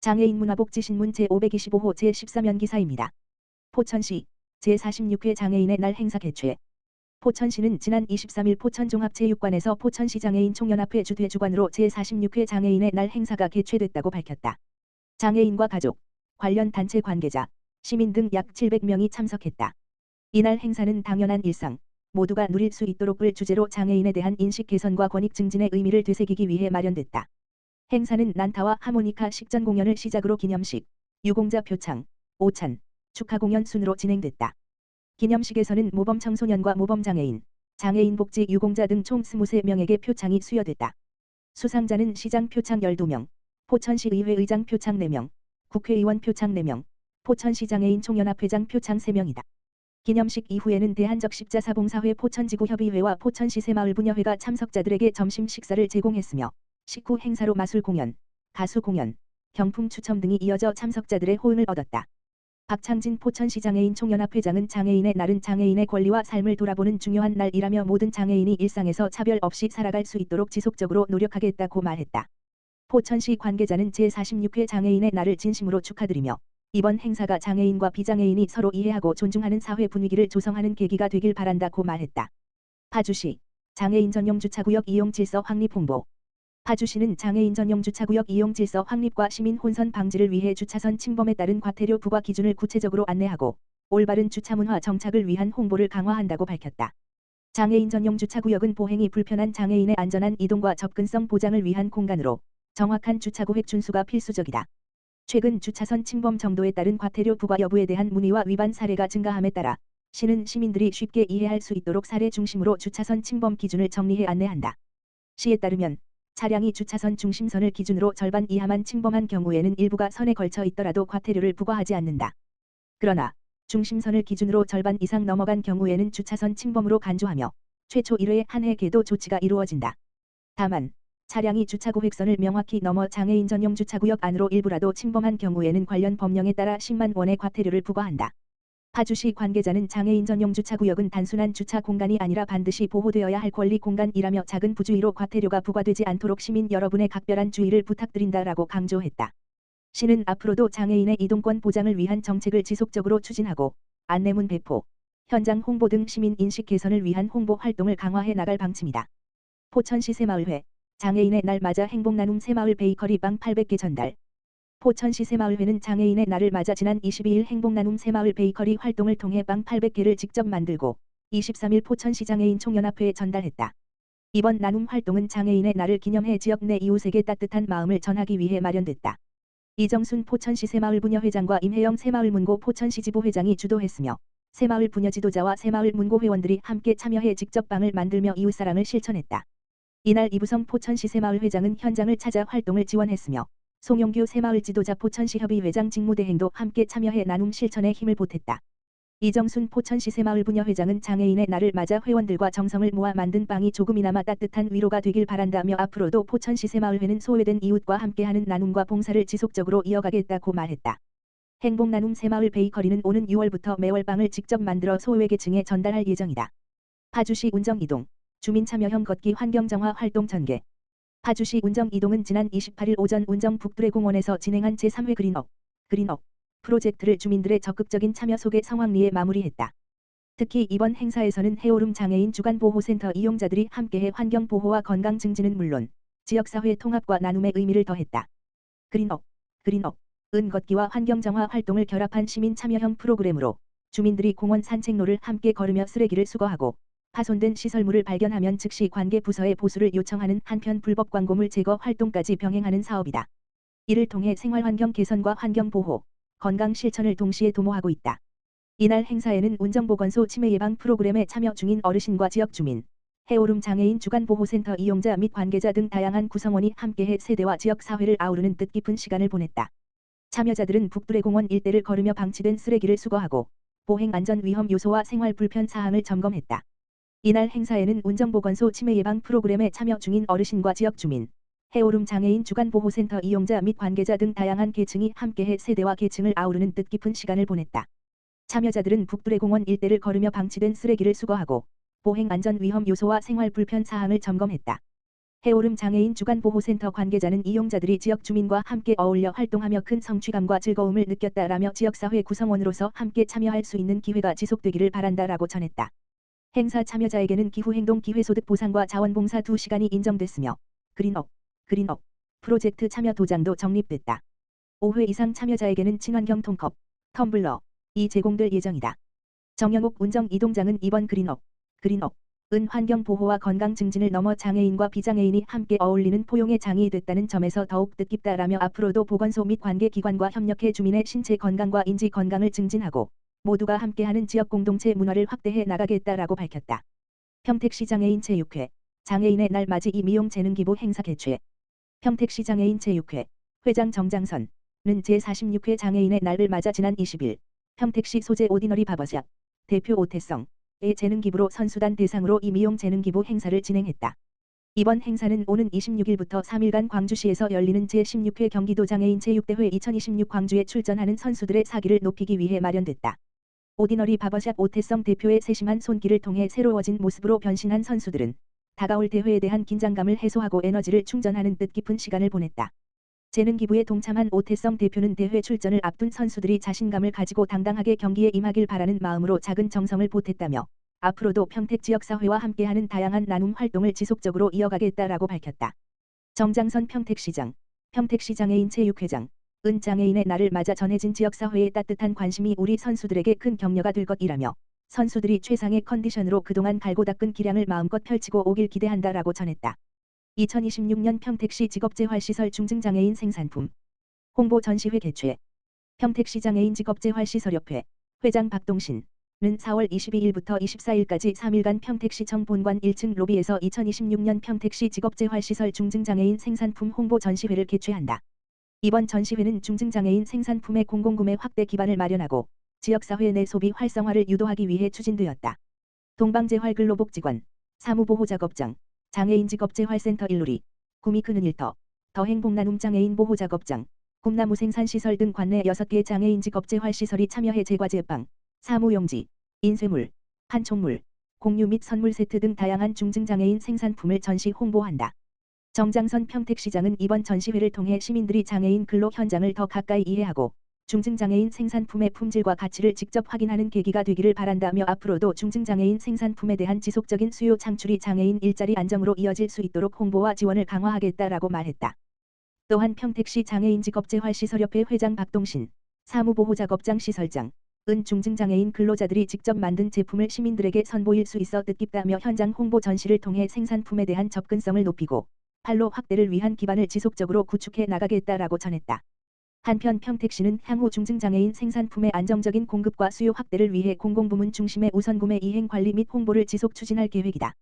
장애인 문화복지신문 제525호 제13연 기사입니다. 포천시 제46회 장애인의 날 행사 개최. 포천시는 지난 23일 포천종합체육관에서 포천시 장애인 총연합회 주최주관으로 제46회 장애인의 날 행사가 개최됐다고 밝혔다. 장애인과 가족, 관련 단체 관계자, 시민 등 약 700명이 참석했다. 이날 행사는 당연한 일상, 모두가 누릴 수 있도록을 주제로 장애인에 대한 인식 개선과 권익 증진의 의미를 되새기기 위해 마련됐다. 행사는 난타와 하모니카 식전 공연을 시작으로 기념식, 유공자 표창, 오찬, 축하 공연 순으로 진행됐다. 기념식에서는 모범 청소년과 모범 장애인, 장애인 복지 유공자 등 총 23명에게 표창이 수여됐다. 수상자는 시장 표창 12명, 포천시의회 의장 표창 4명, 국회의원 표창 4명, 포천시 장애인 총연합회장 표창 3명이다. 기념식 이후에는 대한적십자사봉사회 포천지구협의회와 포천시 새마을부녀회가 참석자들에게 점심 식사를 제공했으며 식후 행사로 마술 공연, 가수 공연, 경품 추첨 등이 이어져 참석자들의 호응을 얻었다. 박창진 포천시 장애인 총연합회장은 장애인의 날은 장애인의 권리와 삶을 돌아보는 중요한 날이라며 모든 장애인이 일상에서 차별 없이 살아갈 수 있도록 지속적으로 노력하겠다고 말했다. 포천시 관계자는 제46회 장애인의 날을 진심으로 축하드리며 이번 행사가 장애인과 비장애인이 서로 이해하고 존중하는 사회 분위기를 조성하는 계기가 되길 바란다고 말했다. 파주시 장애인 전용 주차구역 이용 질서 확립 홍보. 파주시는 장애인 전용 주차구역 이용 질서 확립과 시민 혼선 방지를 위해 주차선 침범에 따른 과태료 부과 기준을 구체적으로 안내하고 올바른 주차 문화 정착을 위한 홍보를 강화한다고 밝혔다. 장애인 전용 주차구역은 보행이 불편한 장애인의 안전한 이동과 접근성 보장을 위한 공간으로 정확한 주차구획 준수가 필수적이다. 최근 주차선 침범 정도에 따른 과태료 부과 여부에 대한 문의와 위반 사례가 증가함에 따라 시는 시민들이 쉽게 이해할 수 있도록 사례 중심으로 주차선 침범 기준을 정리해 안내한다. 시에 따르면 차량이 주차선 중심선을 기준으로 절반 이하만 침범한 경우에는 일부가 선에 걸쳐 있더라도 과태료를 부과하지 않는다. 그러나 중심선을 기준으로 절반 이상 넘어간 경우에는 주차선 침범으로 간주하며 최초 1회에 한해 계도 조치가 이루어진다. 다만 차량이 주차구획선을 명확히 넘어 장애인 전용 주차구역 안으로 일부라도 침범한 경우에는 관련 법령에 따라 10만 원의 과태료를 부과한다. 파주시 관계자는 장애인 전용 주차구역은 단순한 주차 공간이 아니라 반드시 보호되어야 할 권리 공간이라며 작은 부주의로 과태료가 부과되지 않도록 시민 여러분의 각별한 주의를 부탁드린다라고 강조했다. 시는 앞으로도 장애인의 이동권 보장을 위한 정책을 지속적으로 추진하고 안내문 배포, 현장 홍보 등 시민 인식 개선을 위한 홍보 활동을 강화해 나갈 방침이다. 포천시 새마을회 장애인의 날 맞아 행복나눔 새마을 베이커리 빵 800개 전달. 포천시 새마을회는 장애인의 날을 맞아 지난 22일 행복나눔 새마을 베이커리 활동을 통해 빵 800개를 직접 만들고 23일 포천시 장애인 총연합회에 전달했다. 이번 나눔 활동은 장애인의 날을 기념해 지역 내 이웃에게 따뜻한 마음을 전하기 위해 마련됐다. 이정순 포천시 새마을부녀회장과 임혜영 새마을문고 포천시 지부회장이 주도했으며 새마을 부녀 지도자와 새마을 문고 회원들이 함께 참여해 직접 빵을 만들며 이웃사랑을 실천했다. 이날 이부성 포천시 새마을회장은 현장을 찾아 활동을 지원했으며 송용규 새마을 지도자 포천시 협의회장 직무대행도 함께 참여해 나눔 실천에 힘을 보탰다. 이정순 포천시 새마을부녀회장은 장애인의 날을 맞아 회원들과 정성을 모아 만든 빵이 조금이나마 따뜻한 위로가 되길 바란다며 앞으로도 포천시 새마을회는 소외된 이웃과 함께하는 나눔과 봉사를 지속적으로 이어가겠다고 말했다. 행복나눔 새마을 베이커리는 오는 6월부터 매월 빵을 직접 만들어 소외계층에 전달할 예정이다. 파주시 운정이동, 주민참여형 걷기 환경정화 활동 전개. 파주시 운정이동은 지난 28일 오전 운정 북두레공원에서 진행한 제3회 그린업 프로젝트를 주민들의 적극적인 참여 속에 성황리에 마무리했다. 특히 이번 행사에서는 해오름 장애인 주간보호센터 이용자들이 함께해 환경보호와 건강 증진은 물론 지역사회 통합과 나눔의 의미를 더했다. 그린업은 걷기와 환경정화 활동을 결합한 시민 참여형 프로그램으로 주민들이 공원 산책로를 함께 걸으며 쓰레기를 수거하고 파손된 시설물을 발견하면 즉시 관계 부서에 보수를 요청하는 한편 불법 광고물 제거 활동까지 병행하는 사업이다. 이를 통해 생활환경 개선과 환경보호, 건강 실천을 동시에 도모하고 있다. 이날 행사에는 운정보건소 치매 예방 프로그램에 참여 중인 어르신과 지역 주민, 해오름 장애인 주간보호센터 이용자 및 관계자 등 다양한 구성원이 함께해 세대와 지역 사회를 아우르는 뜻깊은 시간을 보냈다. 참여자들은 북두레공원 일대를 걸으며 방치된 쓰레기를 수거하고 보행 안전 위험 요소와 생활 불편 사항을 점검했다. 이날 행사에는 운정보건소 치매 예방 프로그램에 참여 중인 어르신과 지역 주민, 해오름 장애인 주간보호센터 이용자 및 관계자 등 다양한 계층이 함께해 세대와 계층을 아우르는 뜻깊은 시간을 보냈다. 참여자들은 북두레공원 일대를 걸으며 방치된 쓰레기를 수거하고 보행 안전 위험 요소와 생활 불편 사항을 점검했다. 해오름 장애인 주간보호센터 관계자는 이용자들이 지역 주민과 함께 어울려 활동하며 큰 성취감과 즐거움을 느꼈다라며 지역사회 구성원으로서 함께 참여할 수 있는 기회가 지속되기를 바란다라고 전했다. 행사 참여자에게는 기후행동 기회소득 보상과 자원봉사 2시간이 인정됐으며 그린업 프로젝트 참여 도장도 적립됐다. 5회 이상 참여자에게는 친환경 통컵, 텀블러이 제공될 예정이다. 정영옥 운정 이동장은 이번 그린업은 환경 보호와 건강 증진을 넘어 장애인과 비장애인이 함께 어울리는 포용의 장이 됐다는 점에서 더욱 뜻깊다라며 앞으로도 보건소 및 관계기관과 협력해 주민의 신체 건강과 인지 건강을 증진하고 모두가 함께하는 지역 공동체 문화를 확대해 나가겠다라고 밝혔다. 평택시 장애인 제6회 장애인의 날 맞이 미용 재능 기부 행사 개최. 평택시 장애인 제6회 회장 정장선은 제46회 장애인의 날을 맞아 지난 20일 평택시 소재 오디너리 바버샵 대표 오태성의 재능 기부로 선수단 대상으로 이 미용 재능 기부 행사를 진행했다. 이번 행사는 오는 26일부터 3일간 광주시에서 열리는 제16회 경기도 장애인 제6대회 2026 광주에 출전하는 선수들의 사기를 높이기 위해 마련됐다. 오디너리 바버샵 오태성 대표의 세심한 손길을 통해 새로워진 모습으로 변신한 선수들은 다가올 대회에 대한 긴장감을 해소하고 에너지를 충전하는 뜻깊은 시간을 보냈다. 재능 기부에 동참한 오태성 대표는 대회 출전을 앞둔 선수들이 자신감을 가지고 당당하게 경기에 임하길 바라는 마음으로 작은 정성을 보탰다며 앞으로도 평택 지역사회와 함께하는 다양한 나눔 활동을 지속적으로 이어가겠다라고 밝혔다. 정장선 평택시장, 평택시 장애인 제6회장, 은 장애인의 날을 맞아 전해진 지역사회의 따뜻한 관심이 우리 선수들에게 큰 격려가 될 것이라며 선수들이 최상의 컨디션으로 그동안 갈고 닦은 기량을 마음껏 펼치고 오길 기대한다라고 전했다. 2026년 평택시 직업재활시설 중증장애인 생산품 홍보 전시회 개최. 평택시 장애인 직업재활시설협회 회장 박동신은 4월 22일부터 24일까지 3일간 평택시청 본관 1층 로비에서 2026년 평택시 직업재활시설 중증장애인 생산품 홍보 전시회를 개최한다. 이번 전시회는 중증장애인 생산품의 공공구매 확대 기반을 마련하고 지역사회 내 소비 활성화를 유도하기 위해 추진되었다. 동방재활근로복지관, 사무보호작업장, 장애인직업재활센터 일루리, 구미크는 일터, 더행복나눔 장애인 보호작업장, 꿈나무생산시설 등 관내 6개 장애인직업재활시설이 참여해 제과제빵, 사무용지, 인쇄물, 판촉물, 공유 및 선물 세트 등 다양한 중증장애인 생산품을 전시 홍보한다. 정장선 평택시장은 이번 전시회를 통해 시민들이 장애인 근로 현장을 더 가까이 이해하고 중증장애인 생산품의 품질과 가치를 직접 확인하는 계기가 되기를 바란다며 앞으로도 중증장애인 생산품에 대한 지속적인 수요 창출이 장애인 일자리 안정으로 이어질 수 있도록 홍보와 지원을 강화하겠다라고 말했다. 또한 평택시 장애인직업재활시설협회 회장 박동신, 사무보호작업장 시설장, 은 중증장애인 근로자들이 직접 만든 제품을 시민들에게 선보일 수 있어 뜻깊다며 현장 홍보 전시를 통해 생산품에 대한 접근성을 높이고 판로 확대를 위한 기반을 지속적으로 구축해 나가겠다라고 전했다. 한편 평택시는 향후 중증장애인 생산품의 안정적인 공급과 수요 확대를 위해 공공부문 중심의 우선구매 이행 관리 및 홍보를 지속 추진할 계획이다.